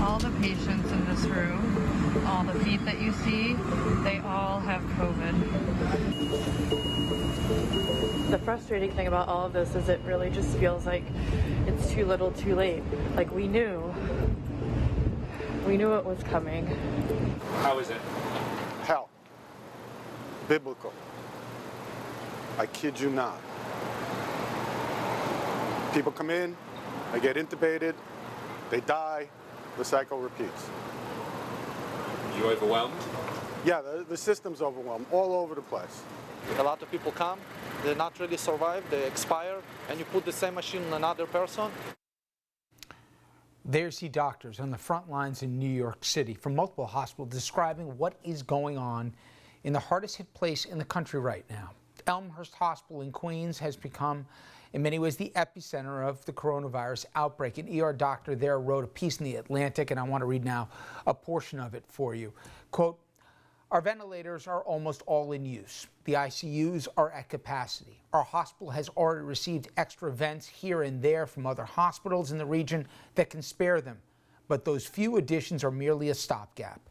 All the patients in this room, all the feet that you see, they all have COVID. The frustrating thing about all of this is it really just feels like it's too little too late. Like we knew it was coming. How is it? Hell. Biblical. I kid you not. People come in, they get intubated, they die, the cycle repeats. You overwhelmed? Yeah, the system's overwhelmed all over the place. A lot of people come, they not really survive, they expire, and you put the same machine on another person. There you see doctors on the front lines in New York City from multiple hospitals describing what is going on in the hardest hit place in the country right now. Elmhurst Hospital in Queens has become, in many ways, the epicenter of the coronavirus outbreak. An ER doctor there wrote a piece in The Atlantic, and I want to read now a portion of it for you. Quote, "Our ventilators are almost all in use. The ICUs are at capacity. Our hospital has already received extra vents here and there from other hospitals in the region that can spare them, but those few additions are merely a stopgap.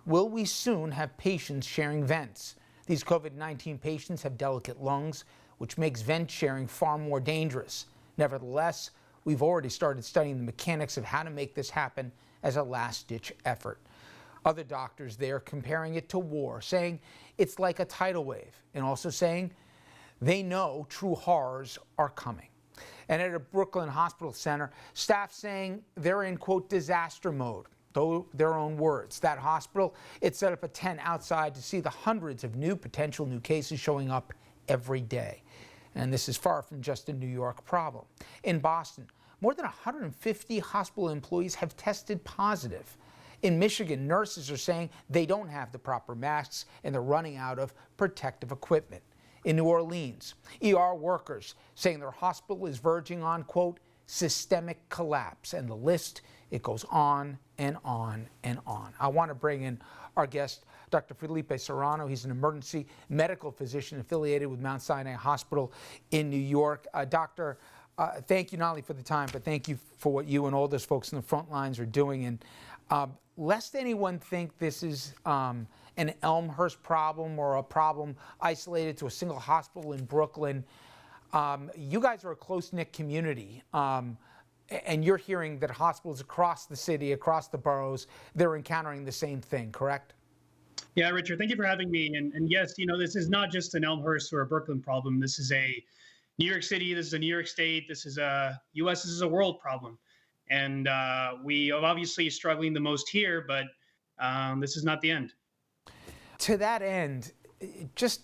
Will we soon have patients sharing vents? These COVID-19 patients have delicate lungs, which makes vent sharing far more dangerous. Nevertheless, we've already started studying the mechanics of how to make this happen as a last-ditch effort." Other doctors there comparing it to war, saying it's like a tidal wave, and also saying they know true horrors are coming. And at a Brooklyn hospital center, staff saying they're in, quote, disaster mode. Though their own words. That hospital, it set up a tent outside to see the hundreds of potential new cases showing up every day. And this is far from just a New York problem. In Boston, more than 150 hospital employees have tested positive. In Michigan, nurses are saying they don't have the proper masks and they're running out of protective equipment. In New Orleans, ER workers saying their hospital is verging on, quote, systemic collapse. And the list, it goes on and on and on. I want to bring in our guest, Dr. Felipe Serrano. He's an emergency medical physician affiliated with Mount Sinai Hospital in New York. Doctor, thank you not only for the time, but thank you for what you and all those folks in the front lines are doing. And lest anyone think this is an Elmhurst problem or a problem isolated to a single hospital in Brooklyn, you guys are a close-knit community. And you're hearing that hospitals across the city, across the boroughs, they're encountering the same thing, correct? Yeah, Richard, thank you for having me. And yes, this is not just an Elmhurst or a Brooklyn problem. This is a New York City, this is a New York State, this is a U.S., this is a world problem. And we are obviously struggling the most here, but this is not the end. To that end, just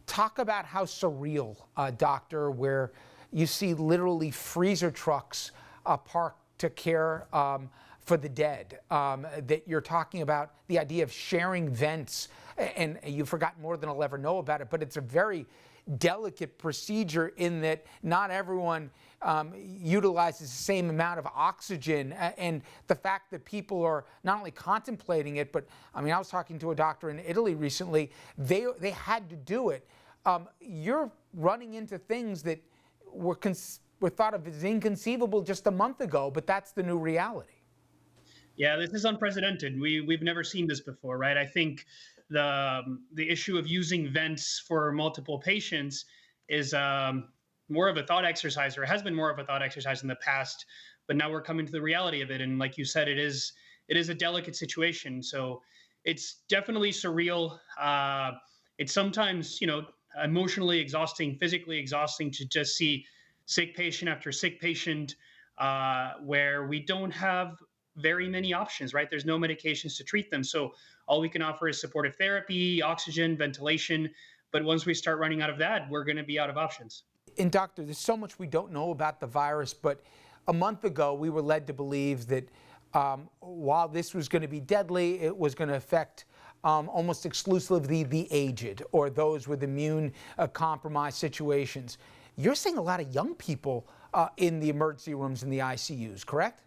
talk about how surreal, doctor, where you see literally freezer trucks parked to care for the dead, that you're talking about the idea of sharing vents, and you've forgotten more than I'll ever know about it, but it's a very delicate procedure in that not everyone utilizes the same amount of oxygen, and the fact that people are not only contemplating it, but I was talking to a doctor in Italy recently, they had to do it. You're running into things that were thought of as inconceivable just a month ago, but that's the new reality. Yeah, this is unprecedented. We've never seen this before, right? I think the issue of using vents for multiple patients is more of a thought exercise, or has been more of a thought exercise in the past, but now we're coming to the reality of it. And like you said, it is a delicate situation. So it's definitely surreal. It's sometimes, emotionally exhausting, physically exhausting to just see sick patient after sick patient, where we don't have very many options, right? There's no medications to treat them. So all we can offer is supportive therapy, oxygen, ventilation. But once we start running out of that, we're going to be out of options. And doctor, there's so much we don't know about the virus, but a month ago we were led to believe that while this was going to be deadly, it was going to affect almost exclusively the aged or those with immune compromised situations. You're seeing a lot of young people in the emergency rooms and the ICUs, correct?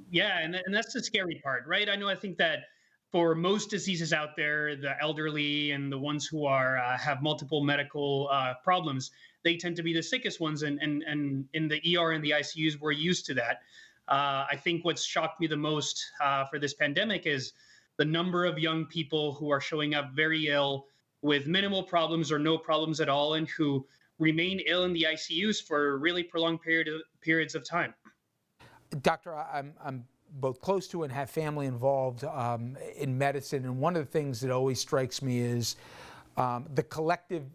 Yeah, and that's the scary part, right? I think that for most diseases out there, the elderly and the ones who are have multiple medical problems, they tend to be the sickest ones, and in the ER and the ICUs, we're used to that. I think what's shocked me the most for this pandemic is the number of young people who are showing up very ill with minimal problems or no problems at all, and who remain ill in the ICUs for really prolonged periods of time. Doctor, I'm both close to and have family involved in medicine, and one of the things that always strikes me is the collective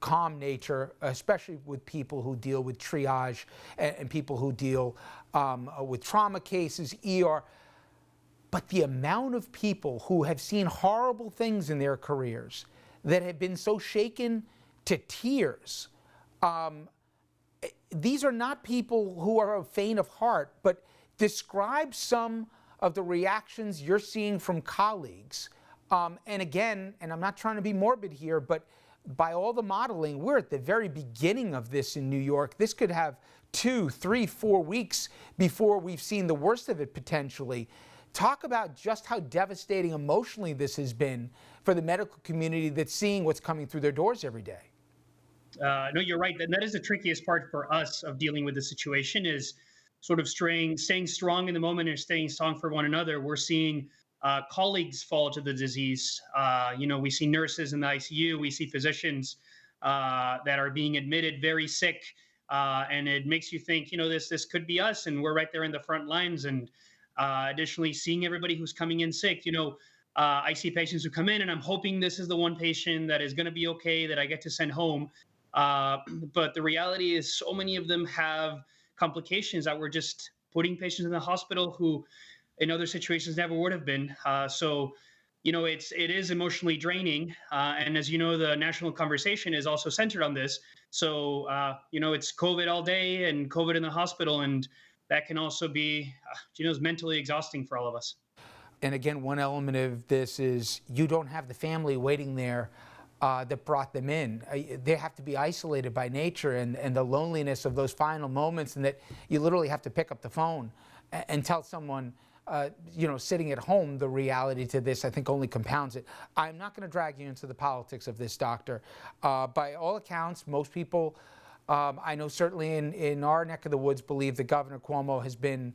calm nature, especially with people who deal with triage and people who deal with trauma cases, ER. But the amount of people who have seen horrible things in their careers that have been so shaken to tears, these are not people who are faint of heart, but describe some of the reactions you're seeing from colleagues. And again, and I'm not trying to be morbid here, but by all the modeling, we're at the very beginning of this in New York. This could have 2, 3, 4 weeks before we've seen the worst of it potentially. Talk about just how devastating emotionally this has been for the medical community that's seeing what's coming through their doors every day. No, you're right. That is the trickiest part for us of dealing with the situation, is sort of staying strong in the moment and staying strong for one another. We're seeing colleagues fall to the disease. We see nurses in the ICU. We see physicians that are being admitted very sick. And it makes you think, this could be us, and we're right there in the front lines. And additionally, seeing everybody who's coming in sick, I see patients who come in, and I'm hoping this is the one patient that is going to be okay, that I get to send home. But the reality is so many of them have complications that we're just putting patients in the hospital who in other situations never would have been. It is emotionally draining. And as you know, the national conversation is also centered on this. So, it's COVID all day and COVID in the hospital. And that can also be, it's mentally exhausting for all of us. And again, one element of this is you don't have the family waiting there that brought them in. They have to be isolated by nature, and the loneliness of those final moments, and that you literally have to pick up the phone and tell someone, sitting at home, the reality to this, I think, only compounds it. I'm not going to drag you into the politics of this, Doctor. By all accounts, most people, I know certainly in our neck of the woods, believe that Governor Cuomo has been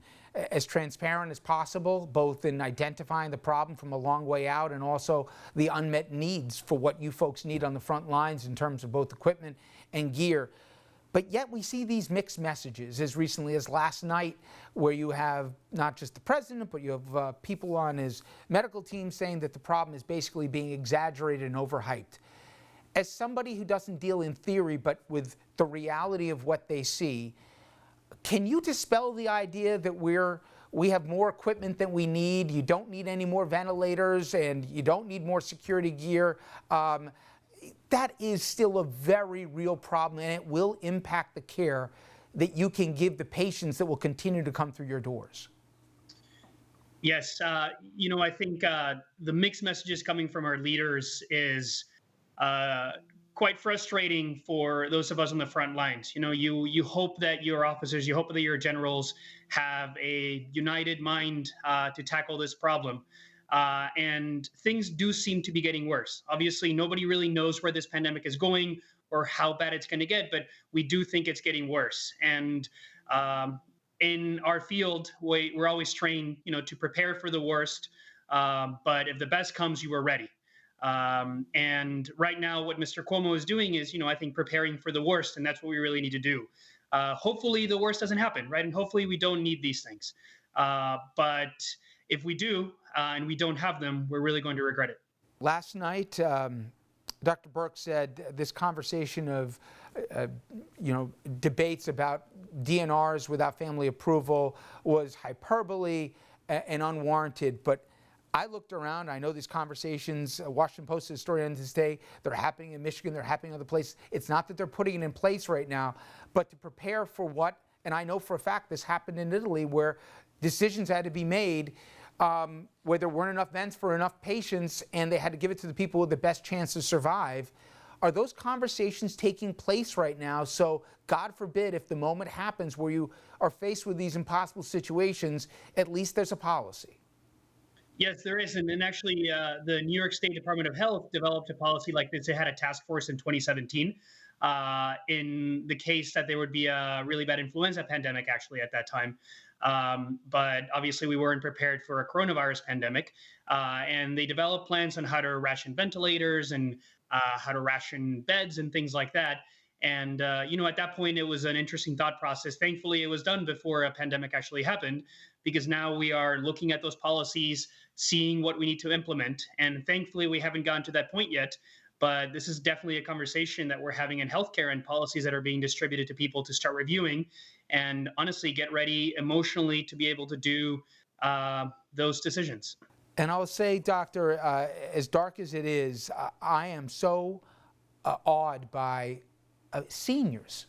as transparent as possible, both in identifying the problem from a long way out and also the unmet needs for what you folks need on the front lines in terms of both equipment and gear. But yet we see these mixed messages as recently as last night, where you have not just the president, but you have people on his medical team saying that the problem is basically being exaggerated and overhyped. As somebody who doesn't deal in theory, but with the reality of what they see, can you dispel the idea that we have more equipment than we need, you don't need any more ventilators, and you don't need more security gear? That is still a very real problem, and it will impact the care that you can give the patients that will continue to come through your doors. Yes. I think the mixed messages coming from our leaders is quite frustrating for those of us on the front lines. You hope that your officers, you hope that your generals have a united mind to tackle this problem. And things do seem to be getting worse. Obviously, nobody really knows where this pandemic is going or how bad it's going to get, but we do think it's getting worse. And in our field, we're always trained, to prepare for the worst. But if the best comes, you are ready. And right now, what Mr. Cuomo is doing is, I think, preparing for the worst, and that's what we really need to do. Hopefully, the worst doesn't happen, right? And hopefully, we don't need these things. But if we do, and we don't have them, we're really going to regret it. Last night, Dr. Burke said this conversation of, debates about DNRs without family approval was hyperbole and unwarranted. But I looked around. I know these conversations, Washington Post did a story on this day, they're happening in Michigan, they're happening in other places. It's not that they're putting it in place right now, but to prepare for what, and I know for a fact this happened in Italy, where decisions had to be made where there weren't enough vents for enough patients, and they had to give it to the people with the best chance to survive. Are those conversations taking place right now? So God forbid, if the moment happens where you are faced with these impossible situations, at least there's a policy. Yes, there is. And actually, the New York State Department of Health developed a policy like this. They had a task force in 2017 in the case that there would be a really bad influenza pandemic, actually, at that time. But obviously, we weren't prepared for a coronavirus pandemic. And they developed plans on how to ration ventilators and how to ration beds and things like that. And, at that point, it was an interesting thought process. Thankfully, it was done before a pandemic actually happened, because now we are looking at those policies, seeing what we need to implement. And thankfully, we haven't gotten to that point yet. But this is definitely a conversation that we're having in healthcare, and policies that are being distributed to people to start reviewing and honestly get ready emotionally to be able to do those decisions. And I'll say, Doctor, as dark as it is, I am so awed by seniors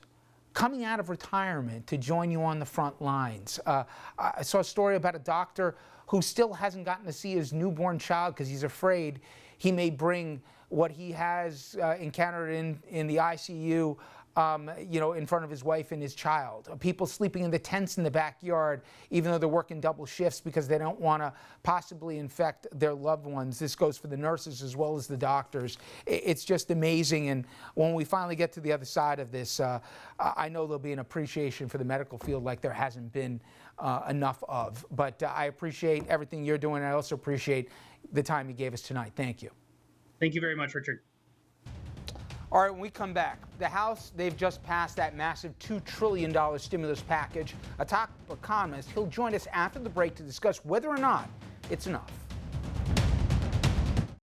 coming out of retirement to join you on the front lines. I saw a story about a doctor who still hasn't gotten to see his newborn child because he's afraid he may bring what he has encountered in the ICU, in front of his wife and his child. People sleeping in the tents in the backyard, even though they're working double shifts because they don't want to possibly infect their loved ones. This goes for the nurses as well as the doctors. It's just amazing. And when we finally get to the other side of this, I know there'll be an appreciation for the medical field like there hasn't been enough of. But I appreciate everything you're doing. I also appreciate the time you gave us tonight. Thank you. Thank you very much, Richard. All right, when we come back, the House, they've just passed that massive $2 trillion stimulus package. A top economist, he'll join us after the break to discuss whether or not it's enough.